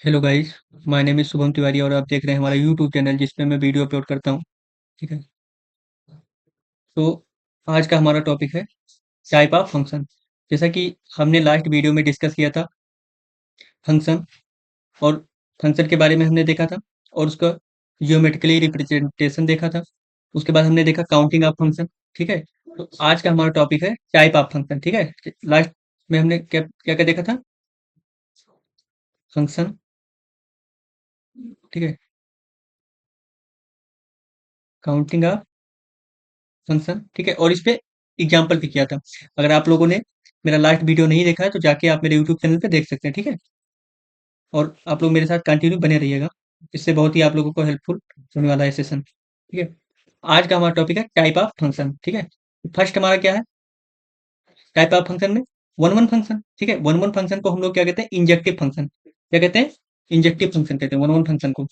Hello guys. My name is Shubham Tiwari और आप देख रहे हैं हमारा यूट्यूब चैनल जिसपे मैं वीडियो अपलोड करता हूँ। ठीक है। तो आज का हमारा टॉपिक है टाइप ऑफ फंक्शन। जैसा कि हमने लास्ट वीडियो में डिस्कस किया था फंक्शन, और फंक्शन के बारे में हमने देखा था और उसका जियोमेट्रिकली रिप्रेजेंटेशन देखा था। उसके बाद हमने देखा काउंटिंग ऑफ फंक्शन। ठीक है। तो आज का हमारा टॉपिक है टाइप ऑफ फंक्शन। ठीक है। लास्ट में हमने क्या क्या क्या देखा था? फंक्शन। ठीक है। Counting of function. ठीक है। और इस पे एग्जाम्पल भी किया था। अगर आप लोगों ने मेरा लास्ट वीडियो नहीं देखा है तो जाके आप मेरे यूट्यूब चैनल पे देख सकते हैं। ठीक है। और आप लोग मेरे साथ कंटिन्यू बने रहिएगा। इससे बहुत ही आप लोगों को हेल्पफुल होने वाला है सेशन। ठीक है। आज का हमारा टॉपिक है टाइप ऑफ फंक्शन। ठीक है। फर्स्ट हमारा क्या है टाइप ऑफ फंक्शन में? One one function. ठीक है। वन वन फंक्शन को हम लोग क्या कहते हैं? Injective function. क्या कहते हैं? इंजेक्टिव फंक्शन कहते हैं वन वन फंक्शन को।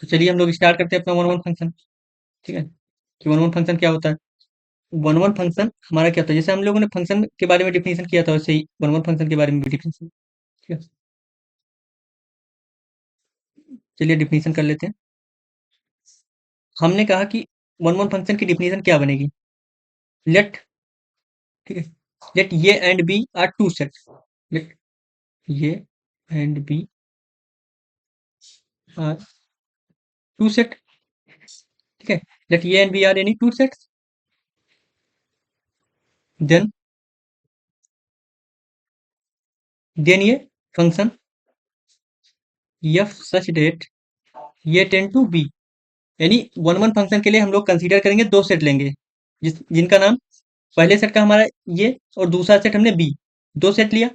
तो चलिए हम लोग स्टार्ट करते हैं अपना वन वन फंक्शन। ठीक है। कि वन वन फंक्शन क्या होता है? वन वन फंक्शन हमारा क्या होता है? जैसे हम लोगों ने फंक्शन के बारे में डिफिनेशन किया था वैसे ही वन वन फंक्शन के बारे में भी डिफिनेशन। ठीक है। चलिए डिफिनेशन कर लेते हैं। हमने कहा कि वन वन फंक्शन की डिफिनेशन क्या बनेगी? लेट। ठीक है। Let A and B are two set. Let A and B are two set. ठीक है। Let A and B are any two set, then A function f such that A ten to B. यानी one one function के लिए हम लोग consider करेंगे दो set लेंगे, जिनका नाम पहले सेट का हमारा ये और दूसरा सेट हमने बी। दो सेट लिया,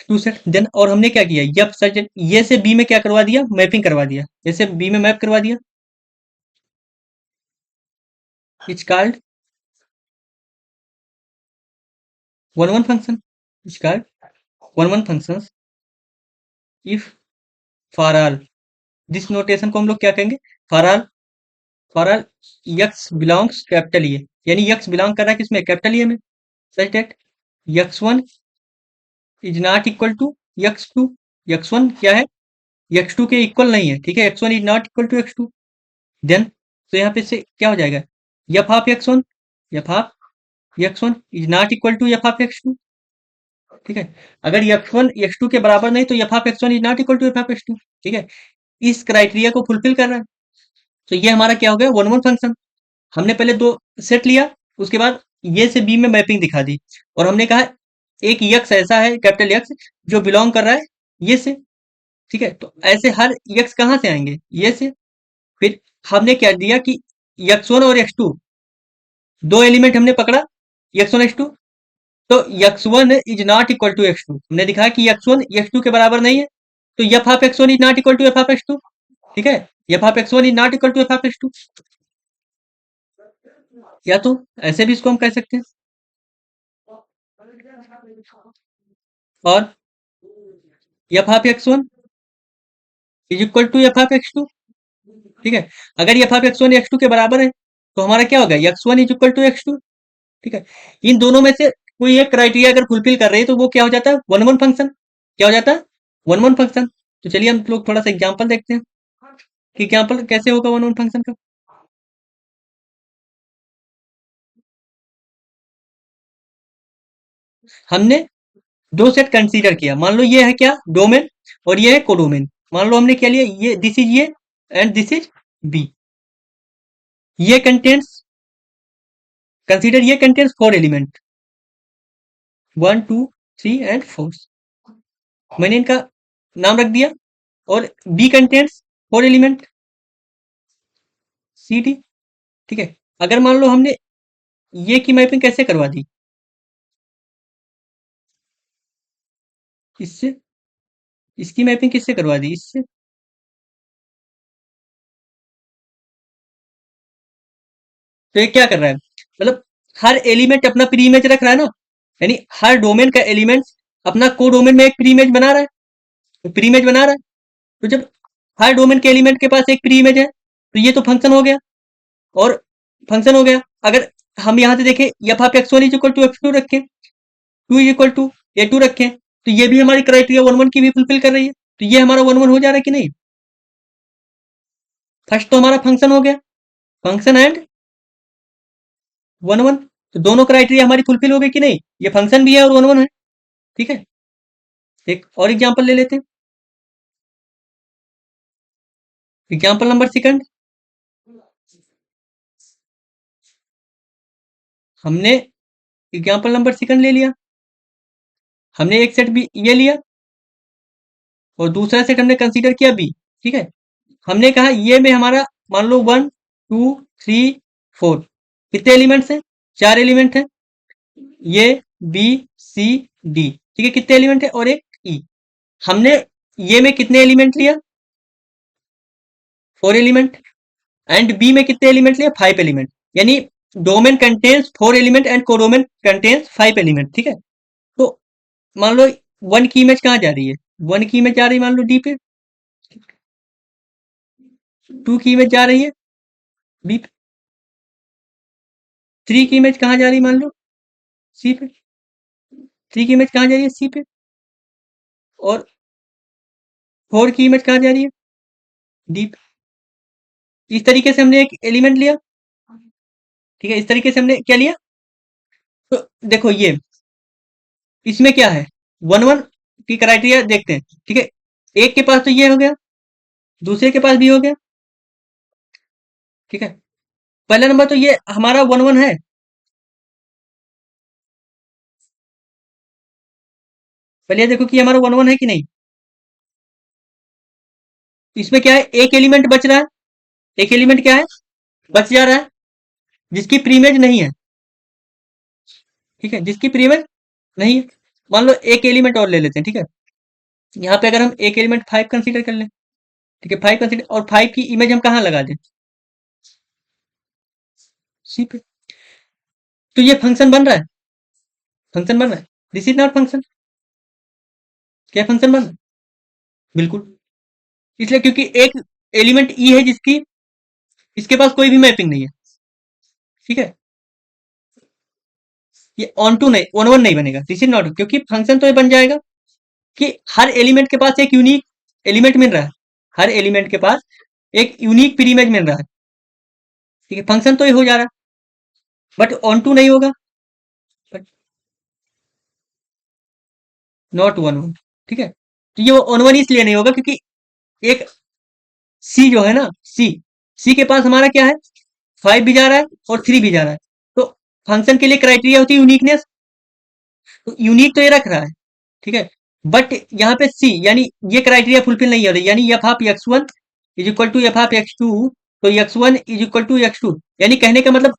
टू सेट। देन और हमने क्या किया? यप सच ये से बी में क्या करवा दिया? मैपिंग करवा दिया। जैसे बी में मैप करवा दिया। It's called one one function. It's called one one function if for all. This notation को हम लोग क्या कहेंगे? For all. For all x belongs capital A, यानी यक्स बिलोंग कर रहा है किसमें? कैपिटल ए में। Such that x one is not equal to x two. X one क्या है? यक्स टू के इक्वल नहीं है। ठीक है। X one is not equal to x two. Then तो यहाँ पे से क्या हो जाएगा? F of x one, f of x one is not equal to f of x two. ठीक है। अगर एक्स वन एक्स टू के बराबर नहीं तो f of x one is not equal to f of x two. ठीक है। इस क्राइटेरिया को फुलफिल कर रहा है। तो ये हमारा क्या हो गया? One one function. हमने पहले दो सेट लिया, उसके बाद ये से बी में मैपिंग दिखा दी, और हमने कहा एक यक्स ऐसा है कैपिटल यक्स जो बिलोंग कर रहा है ये से। ठीक है। तो ऐसे हर यक्स कहाँ से आएंगे? ये से। फिर हमने क्या दिया कि एक्स वन और एक्स टू दो एलिमेंट हमने पकड़ा, एक्स वन एक्स टू। तो x one is not equal to x two, हमने दिखा कि एक्स वन एक्स टू के बराबर नहीं है। तो f of x one is not equal to f of x two. ठीक है। F of x one is not equal to f of x two. या तो ऐसे भी इसको हम कह सकते हैं, और f of x one is equal to f of x two. ठीक है। अगर f of x one x two के बराबर है तो हमारा क्या होगा? X one is equal to x two. ठीक है। इन दोनों में से कोई एक क्राइटेरिया अगर फुलफिल कर रहे हैं तो वो क्या हो जाता है? One one function. क्या हो जाता है? One one function. तो चलिए हम लोग थोड़ा सा एग्जांपल देखते हैं कि एग्जांपल कैसे होगा वन वन फंक्शन का। हमने दो सेट कंसीडर किया। मान लो ये है क्या? डोमेन, और ये है कोडोमेन। मान लो हमने क्या लिया? ये this is A and this is B. A contents, consider A contents four element, one two three and four. मैंने इनका नाम रख दिया। और B contents four element, C D. ठीक है। अगर मान लो हमने ये की मैपिंग कैसे करवा दी? इससे। इसकी मैपिंग किससे करवा दी? इससे। तो ये क्या कर रहा है? मतलब हर एलिमेंट अपना प्री इमेज रख रहा है ना, यानी हर डोमेन का एलिमेंट अपना को डोमेन में एक प्री इमेज बना रहा है, प्री इमेज बना रहा है। तो जब हर डोमेन के एलिमेंट के पास एक प्री इमेज है तो ये तो फंक्शन हो गया। और फंक्शन हो गया। अगर हम यहाँ से देखें f of x one is equal to x two रखें, two is equal to A two रखें, तो ये भी हमारी क्राइटेरिया 1 1 की भी फुलफिल कर रही है, तो ये हमारा 1 1 हो जा रहा है कि नहीं। फर्स्ट तो हमारा फंक्शन हो गया, फंक्शन एंड 1 1, तो दोनों क्राइटेरिया हमारी फुलफिल हो गई कि नहीं, ये फंक्शन भी है और 1 1 है। ठीक है, एक और एग्जांपल ले लेते हैं, एग्जांपल नंबर सेकंड। हमने एग्जांपल नंबर सेकंड ले लिया, हमने एक सेट भी ये लिया और दूसरा सेट हमने कंसीडर किया बी। ठीक है, हमने कहा ये में हमारा मान लो 1 2 3 4 कितने एलिमेंट्स हैं, 4 एलिमेंट हैं, ये बी सी डी। ठीक है, कितने एलिमेंट है और एक ई। हमने ये में कितने एलिमेंट लिया, 4 एलिमेंट, एंड बी में कितने एलिमेंट लिया, 5 एलिमेंट। यानी domain contains 4 element and codomain contains 5 element. ठीक है, तो मान लो 1 की इमेज कहाँ जा रही है, 1 की इमेज जा रही है मान लो डी पे, 2 की इमेज जा रही है बी पे, 3 की इमेज कहाँ जा रही है मान लो सी पे, 3 की इमेज कहाँ जा रही है सी पे, और 4 की इमेज कहाँ जा रही है डी पे। इस तरीके से हमने एक एलिमेंट लिया। ठीक है, इस तरीके से हमने क्या लिया, तो देखो ये इसमें क्या है, 1 1 की क्राइटेरिया देखते हैं। ठीक है, एक के पास तो ये हो गया, दूसरे के पास भी हो गया। ठीक है, पहला नंबर तो ये हमारा 1 1 है, पहले ये देखो कि हमारा 1 1 है कि नहीं। इसमें क्या है, एक एलिमेंट बच रहा है, एक एलिमेंट क्या है बच जा रहा है, जिसकी प्रीमेज नहीं है। ठीक है, जिसकी प्रीमेज नहीं है, मान लो एक एलिमेंट और ले लेते हैं। ठीक है, यहाँ पे अगर हम एक एलिमेंट 5 कंसीडर कर लें, ठीक है 5 कंसीडर, और 5 की इमेज हम कहाँ लगा दें, सी पे। तो ये फंक्शन बन रहा है, फंक्शन बन रहा है, दिस इज नॉट फंक्शन। क्या फंक्शन बन रहा है, बिल्कुल, इसलिए क्योंकि एक एलिमेंट ई है जिसकी इसके पास कोई भी मैपिंग नहीं है। ठीक है, ये ऑन टू नहीं, 1 1 नहीं बनेगा, दिस इज नॉट, क्योंकि फंक्शन तो ये बन जाएगा कि हर एलिमेंट के पास एक यूनिक एलिमेंट मिल रहा है, हर एलिमेंट के पास एक यूनिक प्रीमेज मिल रहा है। ठीक है, फंक्शन तो ये हो जा रहा है, बट ऑन टू नहीं होगा, बट नॉट 1 1। ठीक है, तो ये 1 1 इसलिए नहीं होगा क्योंकि एक सी जो है ना, सी सी के पास हमारा क्या है, 5 भी जा रहा है और 3 भी जा रहा है। तो फंक्शन के लिए क्राइटेरिया होती है यूनिकनेस, तो यूनिक तो ये रख रहा है। ठीक है, बट यहाँ पे सी यानी ये क्राइटेरिया फुलफिल नहीं हो रही, यानी f of x one is equal to f of x two, तो x one is equal to x two, यानी कहने का मतलब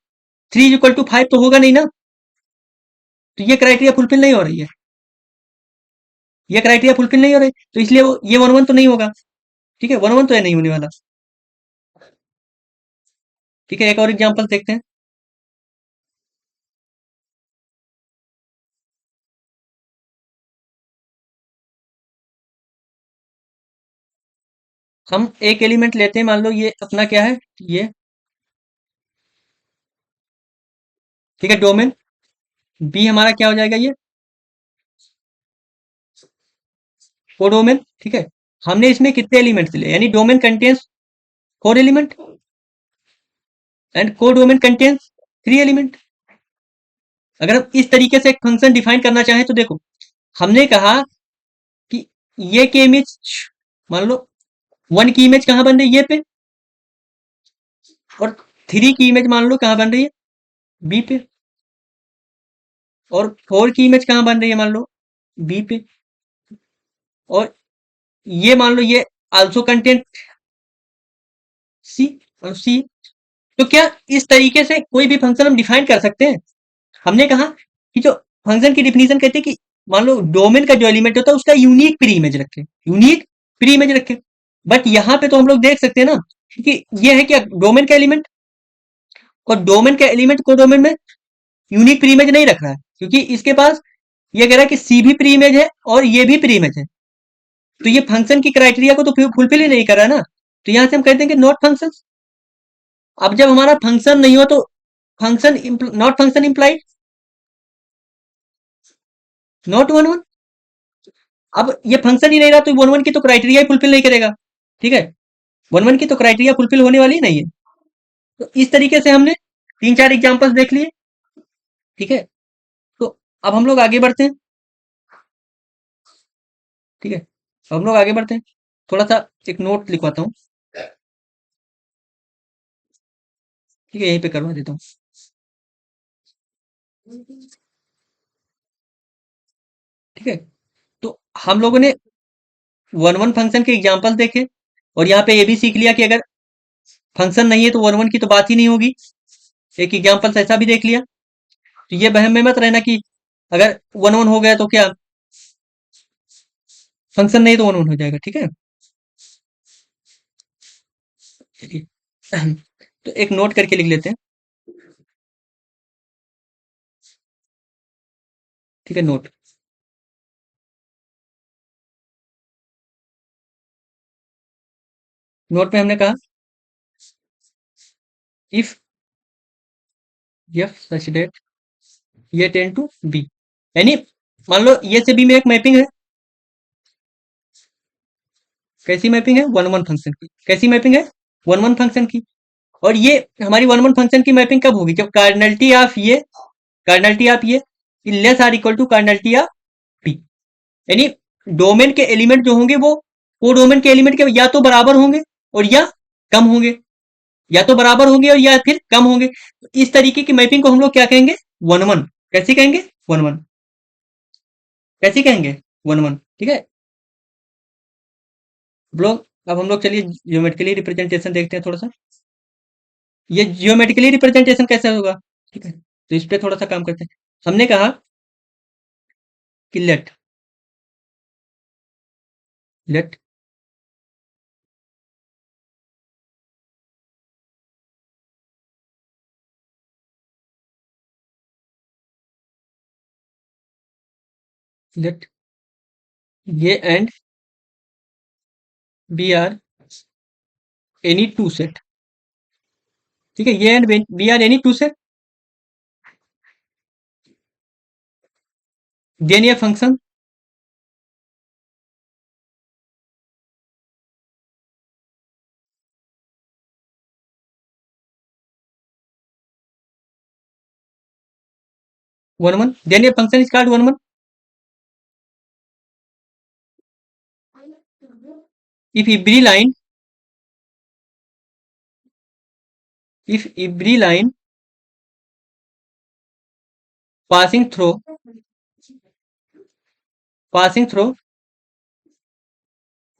3 इज इक्वल टू 5 तो होगा नहीं ना, तो ये क्राइटेरिया फुलफिल नहीं हो रही है, ये क्राइटेरिया फुलफिल नहीं हो रही, तो इसलिए वो ये 1 1 तो नहीं होगा। ठीक है, 1 1 तो ये नहीं होने वाला। ठीक है, एक और एग्जाम्पल देखते हैं, हम एक एलिमेंट लेते हैं, मान लो ये अपना क्या है, ये ठीक है डोमेन, बी हमारा क्या हो जाएगा, ये कोडोमेन। ठीक है, हमने इसमें कितने एलिमेंट्स लिए, यानी domain contains 4 element and codomain contains 3 element. अगर हम इस तरीके से एक फंक्शन डिफाइन करना चाहें तो देखो, हमने कहा कि ये की इमेज मान लो 1 की इमेज कहां बन रही है, ये पे, और 3 की इमेज मान लो कहां बन रही है, बी पे, और 4 की इमेज कहां बन रही है मान लो बी पे, और ये मान लो ये आल्सो कंटेंट सी, और सी। तो क्या इस तरीके से कोई भी फंक्शन हम डिफाइन कर सकते हैं। हमने कहा कि जो फंक्शन की डिफिनीशन कहते हैं कि मान लो डोमेन का जो एलिमेंट होता है उसका यूनिक प्री इमेज रखे, यूनिक प्री इमेज रखे। बट यहाँ पे तो हम लोग देख सकते हैं ना कि ये है क्या, डोमेन का एलिमेंट, और डोमेन का एलिमेंट को डोमेन में यूनिक प्री इमेज नहीं रख रहा है, क्योंकि इसके पास ये कह रहा है कि सी भी प्री इमेज है और ये भी प्री इमेज है, तो ये फंक्शन की क्राइटेरिया को तो फुलफिल ही नहीं कर रहा है ना, तो यहां से हम कहते हैं कि नॉट फंक्शन। अब जब हमारा फंक्शन नहीं हो तो function not function implied not 1 1। अब ये फंक्शन ही नहीं रहा तो वन वन की तो क्राइटेरिया ही फुलफिल नहीं करेगा। ठीक है, वन वन की तो क्राइटेरिया फुलफिल होने वाली ही नहीं है। तो इस तरीके से हमने तीन चार एग्जाम्पल्स देख लिए। ठीक है, तो अब हम लोग आगे बढ़ते हैं। ठीक है, अब हम लोग आगे बढ़ते हैं। थोड़ा सा एक नोट लिखवाता हूँ। ठीक है, यहीं पे करवा देता हूँ। ठीक है, तो हम लोगों ने वन वन फंक्शन के एग्जाम्पल देखे, और यहाँ पे ये भी सीख लिया कि अगर फंक्शन नहीं है तो वन वन की तो बात ही नहीं होगी। एक एग्जाम्पल ऐसा भी देख लिया। तो ये वहम में मत रहना कि अगर वन वन हो गया तो क्या फंक्शन नहीं तो वन वन हो जाएगा। ठीक है, चलिए तो एक नोट करके लिख लेते हैं। ठीक है, नोट। नोट में हमने कहा if F such that A ten to B, यानी मान लो ये से बी में एक मैपिंग है। कैसी मैपिंग है? वन वन फंक्शन की। कैसी मैपिंग है? वन वन फंक्शन की। और ये हमारी वन वन फंक्शन की मैपिंग कब होगी? जब cardinality of A less or equal to cardinality of B, यानी डोमेन के एलिमेंट जो होंगे वो डोमेन के एलिमेंट के या तो बराबर होंगे और या कम होंगे, या तो बराबर होंगे और या फिर कम होंगे। तो इस तरीके की मैपिंग को हम लोग क्या कहेंगे? One one. कैसे कहेंगे? One one. कैसे कहेंगे? One one. ठीक है, लोग अब हम लोग चलिए जियोमेट्रिकली रिप्रेजेंटेशन देखते हैं थोड़ा सा। ये जियोमेट्रिकली रिप्रेजेंटेशन कैसे होगा? ठीक है, तो इस पे थोड़ा सा काम करते हैं। हमने कहा कि let let A and B are any two set. ठीक है, A and B are any two set, then A function one one, then A function is called one one. If every line if every line passing through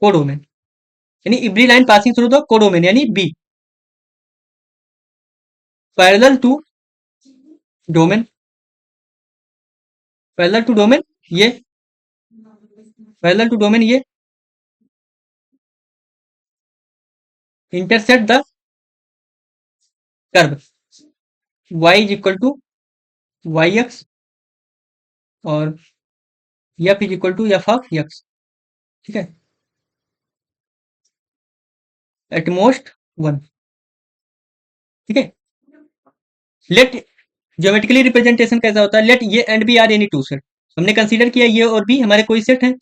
codomain, यानी every line passing through the codomain यानी be parallel to domain, parallel to domain ये parallel to domain ये intersect the curve y is equal to y x और f is equal to f of x. ठीक है, at most one. ठीक है, late geometrically representation कैसा होता है? Let A and B are any two set. हमने कंसीडर किया ये और बी हमारे कोई सेट हैं,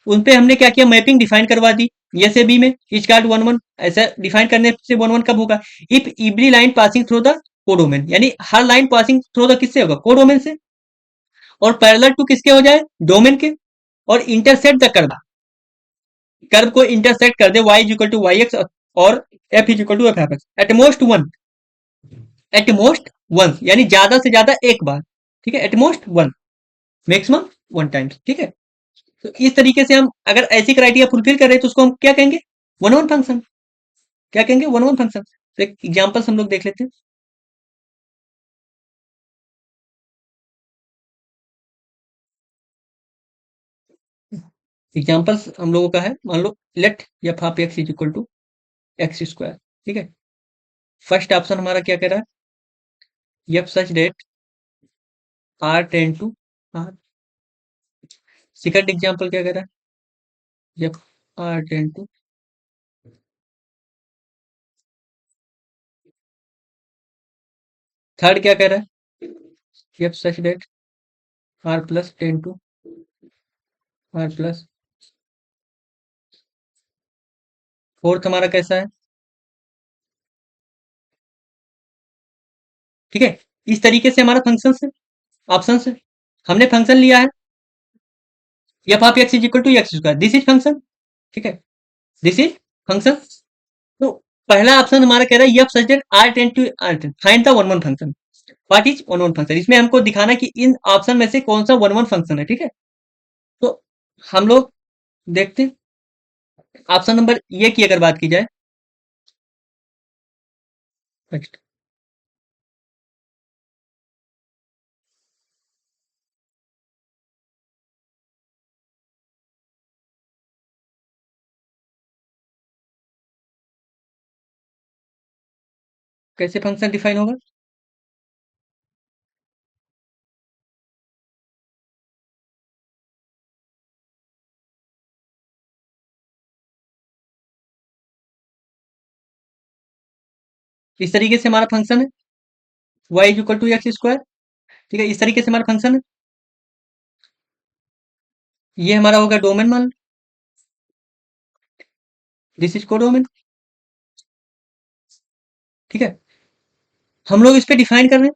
उन पे हमने क्या किया? मैपिंग डिफाइन करवा दी। ये से बी में इच कार्ड वन वन, ऐसा डिफाइन करने से वन वन कब होगा? If every line passing through the codomain, यानी हर लाइन पासिंग थ्रू द किससे होगा? कोडोमेन से, और पैरेलल टू किसके हो जाए? डोमेन के, और इंटरसेक्ट द कर्व, कर्व को इंटरसेक्ट कर दे y is equal to y x और f is equal to f f x at most one. At most one यानी ज्यादा से ज्यादा एक बार। ठीक है, at most one, maximum one times. ठीक है, तो इस तरीके से हम अगर ऐसी क्राइटेरिया फुलफिल कर रहे हैं तो उसको हम क्या कहेंगे? One one function. क्या कहेंगे? One one function. तो एक एग्जांपल्स हम लोग देख लेते हैं। एग्जांपल्स हम लोगों का है, मान लो let f of x is equal to x square. ठीक है, फर्स्ट ऑप्शन हमारा क्या कह रहा है? F such that R ten to R. Second example क्या कह रहा है? F R ten to. Third क्या कह रहा है? F such that R plus ten to R plus fourth हमारा कैसा है, ठीक है। इस तरीके से हमारा फंक्शन है, ऑप्शन है। हमने फंक्शन लिया है f of x is equal to x square, this is function, ठीक है, दिस इज फंक्शन। तो पहला ऑप्शन हमारा कह रहा है f such that R ten to R ten find the one one function, what is one one function. इसमें हमको दिखाना कि इन ऑप्शन में से कौन सा वन वन फंक्शन है, ठीक है। तो हम लोग देखते हैं ऑप्शन नंबर ए की अगर बात की जाए, नेक्स्ट कैसे फंक्शन डिफाइन होगा, इस तरीके से हमारा फंक्शन है y is equal to x square, ठीक है, इस तरीके से हमारा फंक्शन है। ये हमारा होगा डोमेन, मान दिस इज कोडोमेन, ठीक है। हम लोग इस पे डिफाइन कर रहे हैं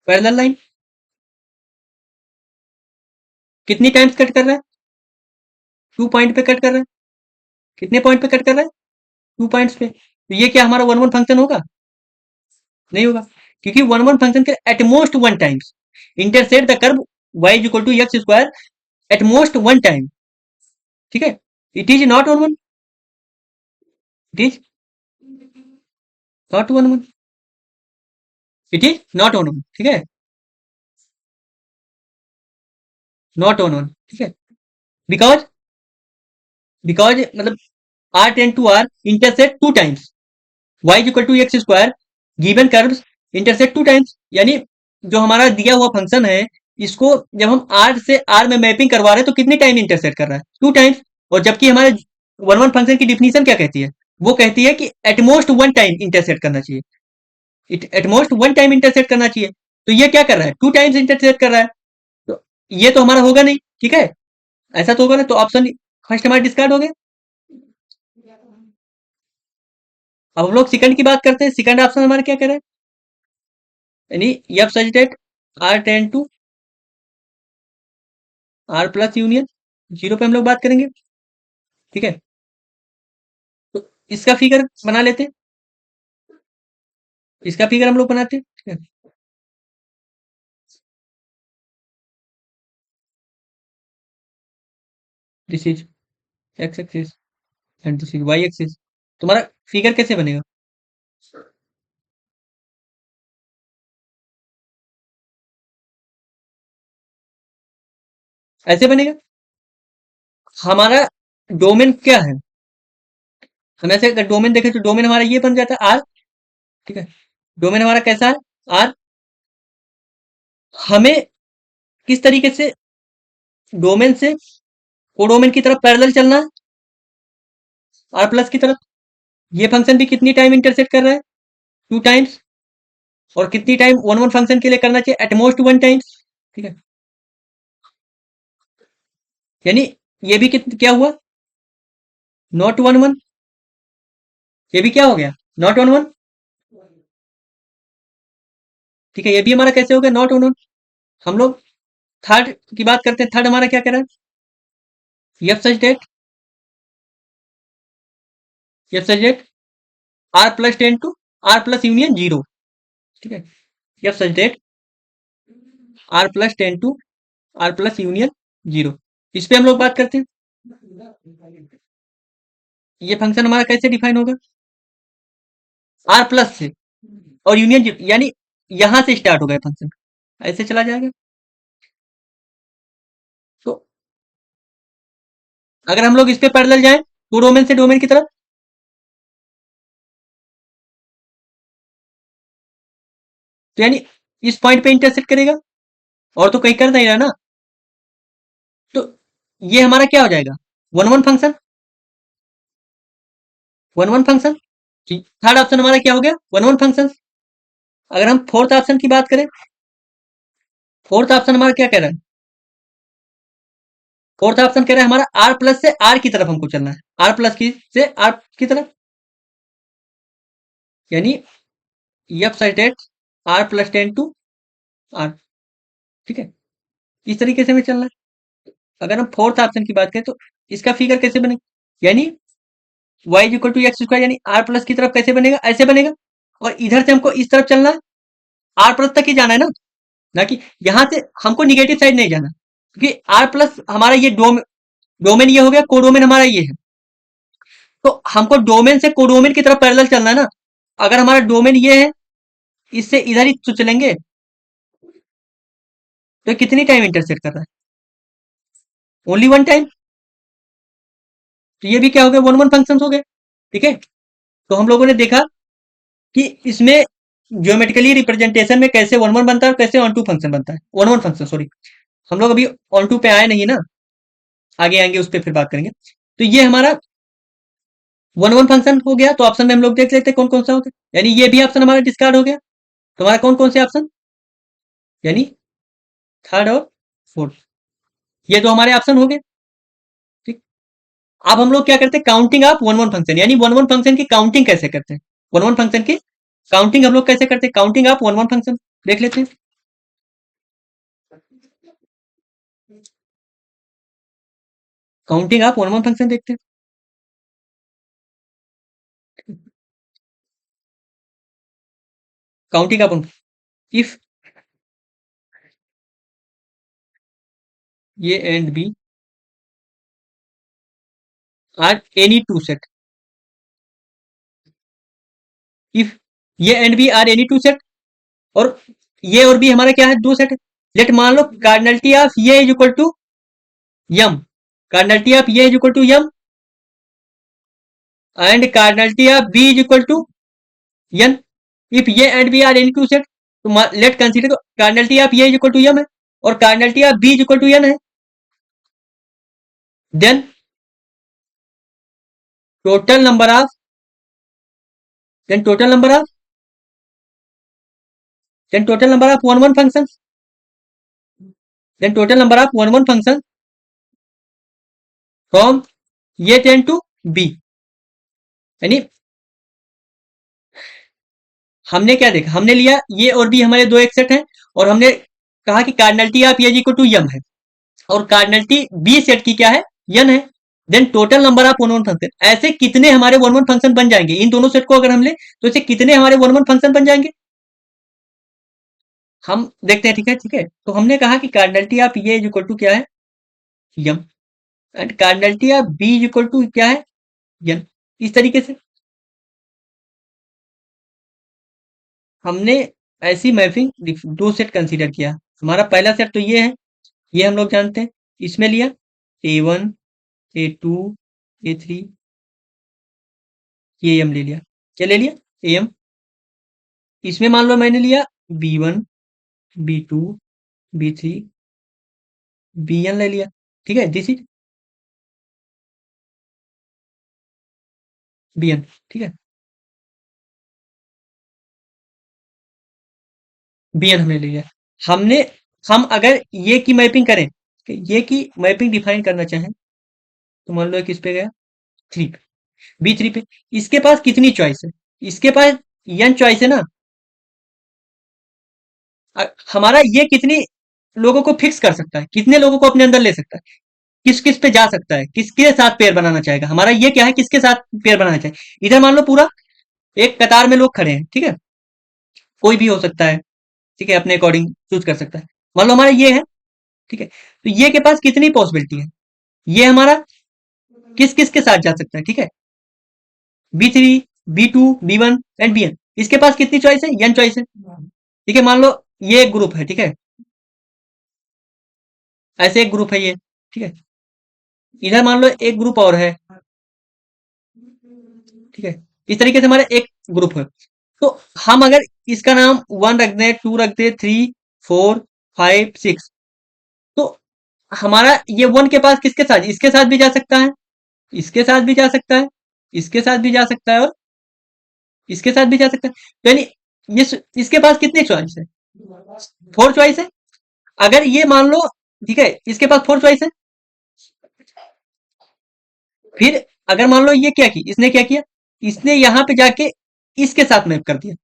पैरेलल लाइन, कितनी टाइम्स कट कर रहा है, 2 पॉइंट पे कट कर रहा है, कितने पॉइंट पे कट कर रहा है, 2 पॉइंट्स पे। तो ये क्या हमारा वन वन फंक्शन होगा, नहीं होगा, क्योंकि वन वन फंक्शन के at most one times intersect the curve y is equal to x square at most one time, ठीक है। It is not one one, it is not one one, it is not one one, ठीक है, not one one, ठीक है। Because because मतलब R ten to R intersect 2 times y is equal to x square given curves intersect 2 times, यानी जो हमारा दिया हुआ फंक्शन है, इसको जब हम r से r में मैपिंग करवा रहे हैं तो कितने टाइम इंटरसेक्ट कर रहा है, 2 टाइम्स। और जबकि हमारे वन वन फंक्शन की डिफिनीशन क्या कहती है, वो कहती है कि एटमोस्ट वन टाइम इंटरसेक्ट करना चाहिए, एटमोस्ट वन टाइम इंटरसेक्ट करना चाहिए। तो ये क्या कर रहा है, 2 टाइम्स इंटरसेक्ट कर रहा है, तो ये तो हमारा होगा नहीं, ठीक है, ऐसा तो होगा ना। तो ऑप्शन फर्स्ट हमारा डिस्कार्ड हो गया। अब हम लोग सेकंड की बात करते हैं, सेकंड ऑप्शन हमारा क्या कह रहा है, यानी f such that R ten to R plus union zero पे हम लोग बात करेंगे, ठीक है। तो इसका फिगर बना लेते हैं, इसका फिगर हम लोग बनाते हैं, ठीक है। This is x axis and this is y axis, तुम्हारा फिगर कैसे बनेगा, ऐसे बनेगा। हमारा डोमेन क्या है, हम ऐसे अगर डोमेन देखें तो डोमेन हमारा ये बन जाता है आर, ठीक है। डोमेन हमारा कैसा है, आर। हमें किस तरीके से डोमेन से कोडोमेन की तरफ पैरेलल चलना है, आर प्लस की तरफ। ये फंक्शन भी कितनी टाइम इंटरसेक्ट कर रहा है, 2 टाइम्स। और कितनी टाइम वन वन फंक्शन के लिए करना चाहिए, एटमोस्ट 1 टाइम्स, ठीक है। यानी ये भी क्या हुआ, नॉट वन वन, ये भी क्या हो गया, नॉट वन वन, ठीक है। ये भी हमारा कैसे हो गया, नॉट वन वन। हम लोग थर्ड की बात करते हैं, थर्ड हमारा क्या कह रहा है, f such that, f such that R plus ten to R plus union zero, ठीक है। F such that R plus ten to R plus union zero, इस पे हम लोग बात करते हैं। ये फंक्शन हमारा कैसे डिफाइन होगा, आर प्लस से और यूनियन जीरो, यानी यहां से स्टार्ट होगा फंक्शन, ऐसे चला जाएगा। तो अगर हम लोग इस पे पैरेलल जाएं तो डोमेन से डोमेन की तरफ, तो यानी इस पॉइंट पे इंटरसेक्ट करेगा, और तो कहीं कर नहीं रहा ना। तो ये हमारा क्या हो जाएगा, one one function, one one function. Third option हमारा क्या हो गया, वन वन फंक्शन। अगर हम फोर्थ ऑप्शन की बात करें, फोर्थ ऑप्शन हमारा क्या कह रहा है, फोर्थ ऑप्शन कह रहा है हमारा आर प्लस से आर की तरफ हमको चलना है, आर प्लस की से आर की तरफ, यानी f set R plus 10 to R, ठीक है, इस तरीके से हमें चलना है। अगर हम फोर्थ ऑप्शन की बात करें तो इसका फिगर कैसे बनेगा, यानी y is equal to x square, यानी आर प्लस की तरफ कैसे बनेगा, ऐसे बनेगा, और इधर से हमको इस तरफ चलना है, आर प्लस तक ही जाना है ना, ना कि यहां से हमको निगेटिव साइड नहीं जाना, क्योंकि आर प्लस हमारा ये डोमेन ये हो गया, कोडोमेन हमारा ये है, तो हमको डोमेन से कोडोमेन की तरफ पैरेलल चलना है ना। अगर हमारा डोमेन ये है, इससे इधर ही तो चलेंगे, तो कितनी टाइम इंटरसेक्ट कर रहा है, ओनली वन टाइम, तो ये भी क्या हो गया, वन वन फंक्शन हो गए, ठीक है। तो हम लोगों ने देखा कि इसमें ज्योमेट्रिकली रिप्रेजेंटेशन में कैसे वन वन बनता है और कैसे ऑन टू फंक्शन बनता है, वन वन फंक्शन सॉरी, हम लोग अभी ऑन टू पे आए नहीं ना, आगे आएंगे उस पर फिर बात करेंगे। तो ये हमारा वन वन फंक्शन हो गया, तो ऑप्शन में हम लोग देख लेते हैं कौन कौन सा होगा, यानी ये भी ऑप्शन हमारा डिस्कार्ड हो गया, तो हमारा कौन कौन से ऑप्शन, यानी थर्ड और फोर्थ, ये तो हमारे ऑप्शन हो गए, ठीक। अब हम लोग क्या करते हैं, counting of one one function, यानी वन वन फंक्शन की काउंटिंग कैसे करते हैं, वन वन फंक्शन की काउंटिंग हम लोग कैसे करते हैं, counting of one one function देख लेते हैं। Counting of one one function देखते हैं। Counting of if A and B are any two set, if A and B are any two set, और ये और बी हमारा क्या है, दो सेट है। लेट मान लो cardinality of A is equal to m, cardinality of A is equal to m, and cardinality of B is equal to n, if A and B are any two set, तो let consider cardinality of A is equal to m है और cardinality of B is equal to n है, then total number of, then total number of, then total number of one one function, then total number of one one function from A ten to B, यानी हमने क्या देखा, हमने लिया ये और B हमारे दो एक सेट हैं, और हमने कहा कि cardinality of A equal to m है, और कार्डिनलिटी बी सेट की क्या है, यन है, then total number of one one function, ऐसे कितने हमारे वन वन फंक्शन बन जाएंगे, इन दोनों सेट को अगर हम ले तो ऐसे कितने हमारे वन वन फंक्शन बन जाएंगे, हम देखते हैं, ठीक है, ठीक है। तो हमने कहा कि cardinality of A is equal to क्या है, m, and cardinality of B is equal to क्या है, यन, इस तरीके से हमने ऐसी मैपिंग दो सेट कंसीडर किया। हमारा पहला सेट तो ये है, ये हम लोग जानते हैं, इसमें लिया A1 A2 A3, ये एम ले लिया, क्या ले लिया, एम। इसमें मान लो मैंने लिया B1 B2 B3 Bn ले लिया, ठीक है, दिस इज Bn, ठीक है, Bn हमने ले लिया। हमने हम अगर ये की मैपिंग करें, ये की मैपिंग डिफाइन करना चाहें, तो मान लो किस पे गया, 3 पे, B3 पे, इसके पास कितनी चॉइस है, इसके पास n चॉइस है ना, हमारा ये कितनी लोगों को फिक्स कर सकता है, कितने लोगों को अपने अंदर ले सकता है, किस किस पे जा सकता है, किसके साथ पेयर बनाना चाहेगा, हमारा ये क्या है, किसके साथ पेयर बनाना चाहिए। इधर मान लो पूरा एक कतार में लोग खड़े हैं, ठीक है, कोई भी हो सकता है, ठीक है, अपने अकॉर्डिंग चूज कर सकता है, मान लो हमारा ये है, ठीक है, तो ये के पास कितनी पॉसिबिलिटी है, ये हमारा किस किस के साथ जा सकता है, ठीक है, B3 B2 B1 and Bn, इसके पास कितनी चॉइस है, n चॉइस है, ठीक है, मान लो ये एक ग्रुप है, ठीक है, ऐसे एक ग्रुप है ये, ठीक है, इधर मान लो एक ग्रुप और है, ठीक है, इस तरीके से हमारा एक ग्रुप है। तो हम अगर इसका नाम 1 रख दें, 2 रख दें, 3 4 5 6, तो हमारा ये 1 के पास किसके साथ, इसके साथ भी जा सकता है, इसके साथ भी जा सकता है, इसके साथ भी जा सकता है, और इसके साथ भी जा सकता है, तो यानी ये इसके पास कितनी चॉइस है, 4 चॉइस है। अगर ये मान लो, ठीक है, इसके पास 4 चॉइस है, फिर अगर मान लो ये क्या की, इसने क्या किया, इसने यहाँ पे जाके इसके साथ मैप कर दिया,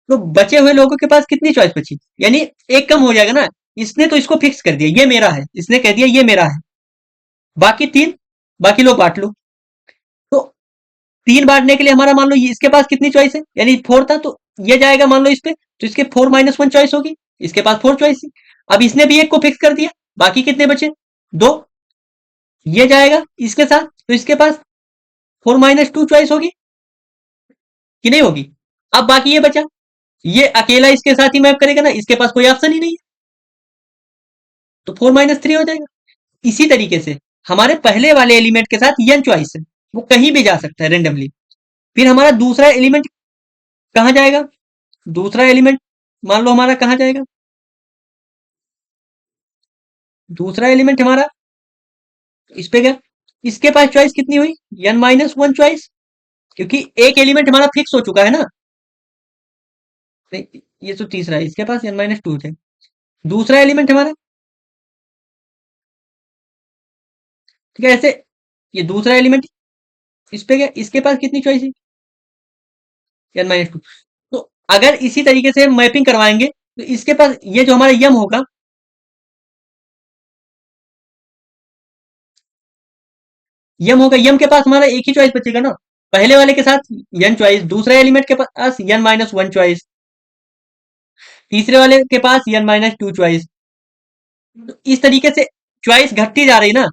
तो बचे हुए लोगों के पास कितनी चॉइस बची, यानी एक कम हो जाएगा ना। इसने तो इसको फिक्स कर दिया ये मेरा है, इसने कह दिया ये मेरा है, बाकी तीन, बाकी लोग बांट लो। तो तीन बांटने के लिए हमारा मान लो इसके पास कितनी चॉइस है, यानी फोर था, तो ये जाएगा मान लो इस पे, तो इसके 4 - 1 चॉइस होगी, इसके पास 4 चॉइस थी। अब इसने भी एक को फिक्स कर दिया, बाकी कितने बचे, दो, ये जाएगा इसके साथ, तो इसके पास 4 - 2 चॉइस होगी कि नहीं होगी। अब बाकी ये बचा, ये अकेला इसके साथ ही मैप करेगा ना, इसके पास कोई ऑप्शन ही नहीं है, तो 4 - 3 हो जाएगा। इसी तरीके से हमारे पहले वाले एलिमेंट के साथ n चॉइस है, वो कहीं भी जा सकता है रेंडमली। फिर हमारा दूसरा एलिमेंट कहाँ जाएगा, दूसरा एलिमेंट मान लो हमारा कहाँ जाएगा, दूसरा एलिमेंट हमारा इस पे गया, इसके पास चॉइस कितनी हुई, n - 1 चॉइस, क्योंकि एक एलिमेंट हमारा फिक्स हो चुका है ना। नहीं, ये तो तीसरा है, इसके पास n - 2 है। दूसरा एलिमेंट हमारा, ठीक है, ऐसे ये दूसरा एलिमेंट इस पे गया, इसके पास कितनी चॉइस है, n - 2। तो अगर इसी तरीके से मैपिंग करवाएंगे, तो इसके पास ये जो हमारा यम होगा, यम के पास हमारा एक ही चॉइस बचेगा ना, पहले वाले के साथ n चॉइस, दूसरे एलिमेंट के पास n - 1 चॉइस, तीसरे वाले के पास n - 2 चॉइस। तो इस तरीके से चॉइस घटती जा रही ना,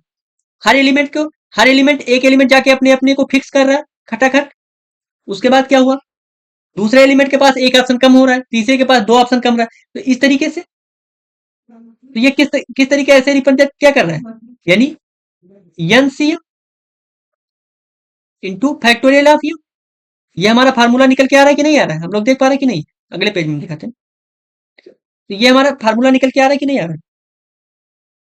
हर एलिमेंट को, हर एलिमेंट एक एलिमेंट जाके अपने अपने को फिक्स कर रहा है खटाखट। उसके बाद क्या हुआ, दूसरे एलिमेंट के पास एक ऑप्शन कम हो रहा है, तीसरे के पास दो ऑप्शन कम रहा है, तो इस तरीके से, तो ये किस तरीके से रिप्रेजेंट क्या कर रहा है, यानी n C into factorial of u. ये हमारा फार्मूला निकल के आ रहा है कि नहीं आ रहा है, हम लोग देख पा रहे हैं कि नहीं, अगले पेज में दिखाते हैं। तो ये हमारा फार्मूला निकल के आ रहा है कि नहीं आ रहा है,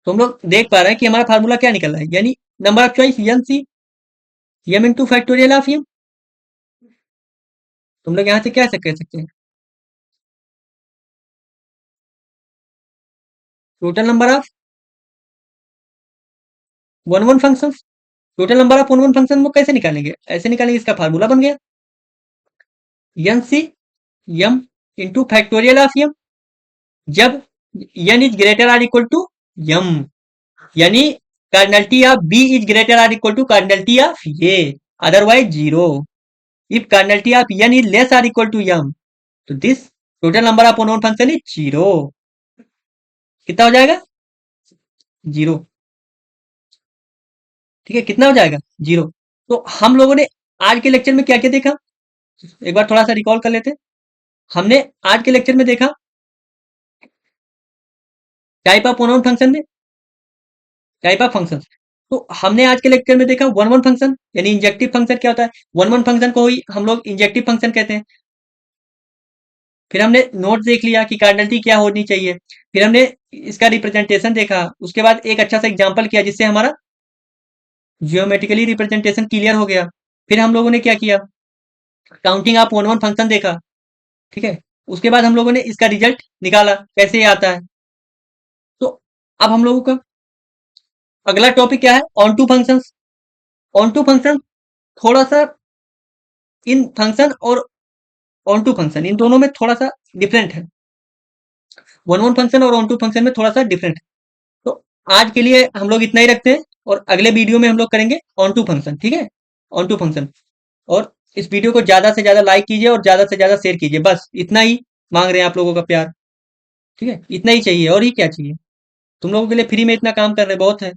तो हम लोग देख पा रहे हैं कि हमारा फार्मूला क्या निकल रहा है, यानी number of choice n C m into factorial of u. तुम लोग यहाँ से क्या कह सकते हैं, total number of one one function, total number of one one function वो कैसे निकालेंगे, ऐसे निकालेंगे, इसका फार्मूला बन गया n C m into factorial of m, जब n is greater or equal to m, यानी cardinality of B is greater or equal to cardinality of ये, otherwise zero. If cardinality of n is less or equal to m, तो this total number of unknown function is zero. कितना हो जाएगा, zero, ठीक है, कितना हो जाएगा, जीरो। तो हम लोगों ने आज के लेक्चर में क्या क्या देखा, एक बार थोड़ा सा रिकॉल कर लेते हैं। हमने आज के लेक्चर में देखा टाइप ऑफ अननोन फंक्शन में, टाइप ऑफ फंक्शन। तो हमने आज के लेक्चर में देखा वन वन फंक्शन, यानी इंजेक्टिव फंक्शन क्या होता है, वन वन फंक्शन को ही हम लोग इंजेक्टिव फंक्शन कहते हैं। फिर हमने नोट देख लिया कि कार्डिनलिटी क्या होनी चाहिए, फिर हमने इसका रिप्रेजेंटेशन देखा, उसके बाद एक अच्छा सा एग्जांपल किया जिससे हमारा जियोमेट्रिकली रिप्रेजेंटेशन क्लियर हो गया। फिर हम लोगों ने क्या किया, counting of one one function देखा, ठीक है। उसके बाद हम लोगों ने इसका रिजल्ट निकाला कैसे ये आता है। तो अब हम लोगों का अगला टॉपिक क्या है, onto function. Onto function थोड़ा सा इन फंक्शन और ऑन टू फंक्शन इन दोनों में थोड़ा सा डिफरेंट है, वन वन फंक्शन और ऑन टू फंक्शन में थोड़ा सा डिफरेंट है। तो आज के लिए हम लोग इतना ही रखते हैं, और अगले वीडियो में हम लोग करेंगे ऑन टू फंक्शन, ठीक है, ऑन टू फंक्शन। और इस वीडियो को ज्यादा से ज्यादा लाइक कीजिए और ज्यादा से ज्यादा शेयर कीजिए, बस इतना ही मांग रहे हैं आप लोगों का प्यार, ठीक है, इतना ही चाहिए, और ही क्या चाहिए, तुम लोगों के लिए फ्री में इतना काम कर रहे हैं, बहुत है।